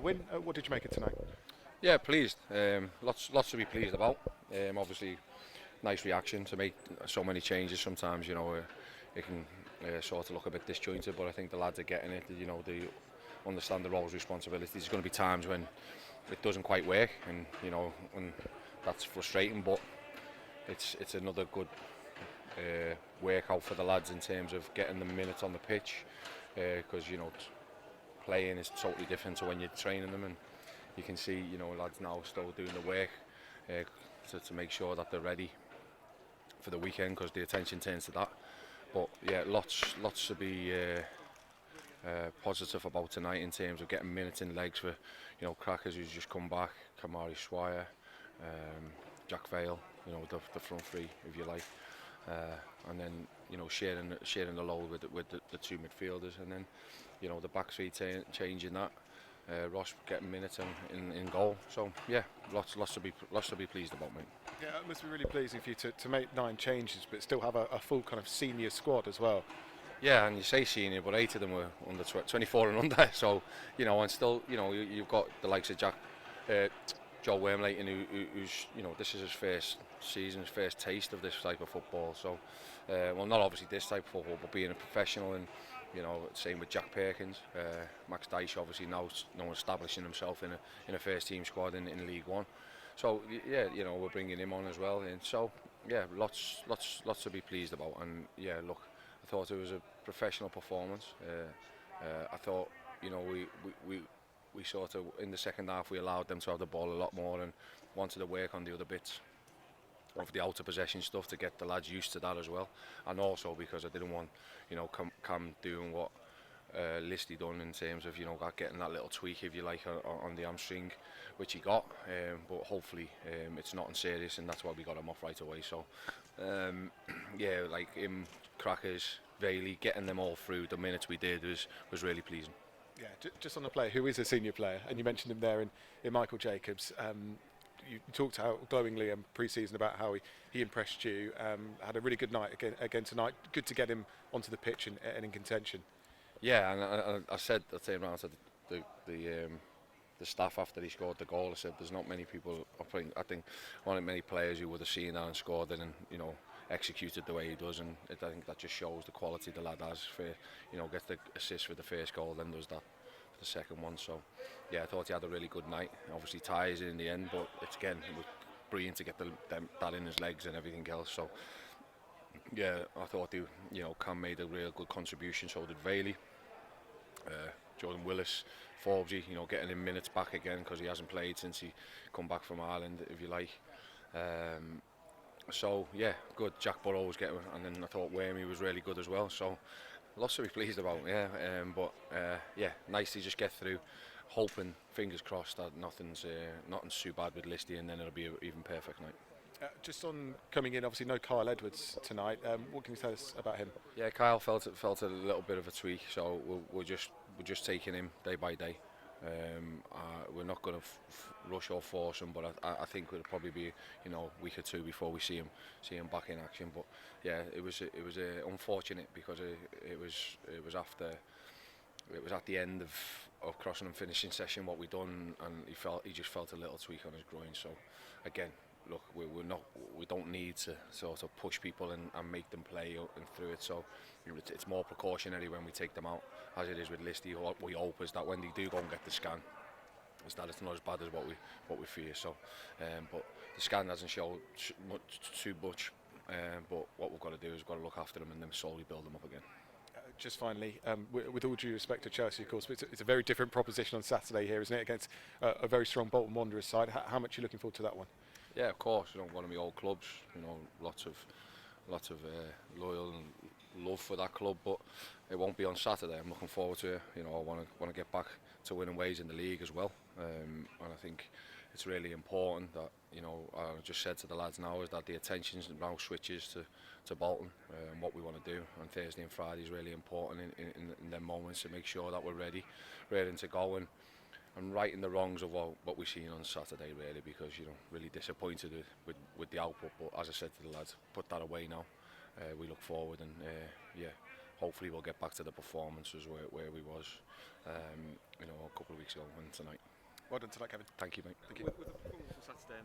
win. What did you make of tonight? Yeah, pleased. Lots to be pleased about. Obviously, nice reaction to make so many changes. Sometimes, it can sort of look a bit disjointed, but I think the lads are getting it. They understand the roles, responsibilities. There's going to be times when it doesn't quite work, and and that's frustrating. But it's another good workout for the lads in terms of getting the minutes on the pitch, because playing is totally different to when you're training them, and you can see lads now still doing the work to make sure that they're ready for the weekend, because the attention turns to that. But yeah, lots to be positive about tonight in terms of getting minutes in legs for crackers who's just come back, Kamari Swire, Jack Vale, the front three if you like, and then sharing the load with the two midfielders, and then the back three changing that. Ross getting minutes in goal, so yeah, lots to be pleased about, mate. Yeah, it must be really pleasing for you to make 9 changes, but still have a full kind of senior squad as well. Yeah, and you say senior, but 8 of them were under 24 and under, so and still you've got the likes of Joe Wormleighton, who's this is his first season, his first taste of this type of football. So, well, not obviously this type of football, but being a professional, and same with Jack Perkins, Max Dyche, obviously now establishing himself in a first team squad in League One. So yeah, we're bringing him on as well, and so yeah, lots to be pleased about. And yeah, look, I thought it was a professional performance. I thought we sort of, in the second half, we allowed them to have the ball a lot more and wanted to work on the other bits of the outer possession stuff to get the lads used to that as well. And also because I didn't want Cam doing what Listy done in terms of getting that little tweak, if you like, on the hamstring, which he got, but hopefully it's nothing serious, and that's why we got him off right away. So yeah, like him, Crackers, Bailey, getting them all through the minutes we did was really pleasing. Yeah, just on the player who is a senior player, and you mentioned him there in Michael Jacobs. You talked out glowingly in pre-season about how he impressed you. Had a really good night again tonight. Good to get him onto the pitch and in contention. Yeah, and I turned around to the staff after he scored the goal. I said, "There's not many people. I think not many players who would have seen that and scored it, and executed the way he does. And I think that just shows the quality the lad has for gets the assist for the first goal, then does that for the second one. So yeah, I thought he had a really good night. Obviously ties in the end, but it was brilliant to get that in his legs and everything else. So yeah, I thought Cam made a real good contribution. So did Bailey, Jordan Willis, Forbesy, getting him minutes back again because he hasn't played since he come back from Ireland, if you like. So yeah, good. Jack Burrow was getting, and then I thought Wormy was really good as well. So lots to be pleased about, yeah. But yeah, nice to just get through. Hoping, fingers crossed, that nothing's too bad with Listy, and then it'll be an even perfect night. Just on coming in, obviously no Kyle Edwards tonight. What can you tell us about him? Yeah, Kyle felt a little bit of a tweak, so we're just taking him day by day. We're not going to rush or force him, but I think it'll probably be a week or two before we see him back in action. But yeah, it was unfortunate because it was at the end of crossing and finishing session what we done, and he just felt a little tweak on his groin. So again, look, we don't need to sort of push people and make them play and through it. So it's more precautionary when we take them out, as it is with Listy. What we hope is that when they do go and get the scan, is that it's not as bad as what we fear. So, but the scan hasn't showed too much. But what we've got to do is we've got to look after them and then slowly build them up again. Just finally, with all due respect to Chelsea, of course, but it's a very different proposition on Saturday here, isn't it, against a very strong Bolton Wanderers side. How much are you looking forward to that one? Yeah, of course. One of my old clubs. Lots of loyal and love for that club, but it won't be on Saturday. I'm looking forward to it. I want to get back to winning ways in the league as well, and I think it's really important that I just said to the lads now is that the attention now switches to Bolton, and what we want to do on Thursday and Friday is really important in them moments to make sure that we're ready to go and righting the wrongs of what we've seen on Saturday, really, because really disappointed with the output. But as I said to the lads, put that away now. We look forward, and yeah, hopefully we'll get back to the performances where we was a couple of weeks ago and tonight. Well done tonight, Kevin. Thank you, mate. Thank you. With the performance on Saturday and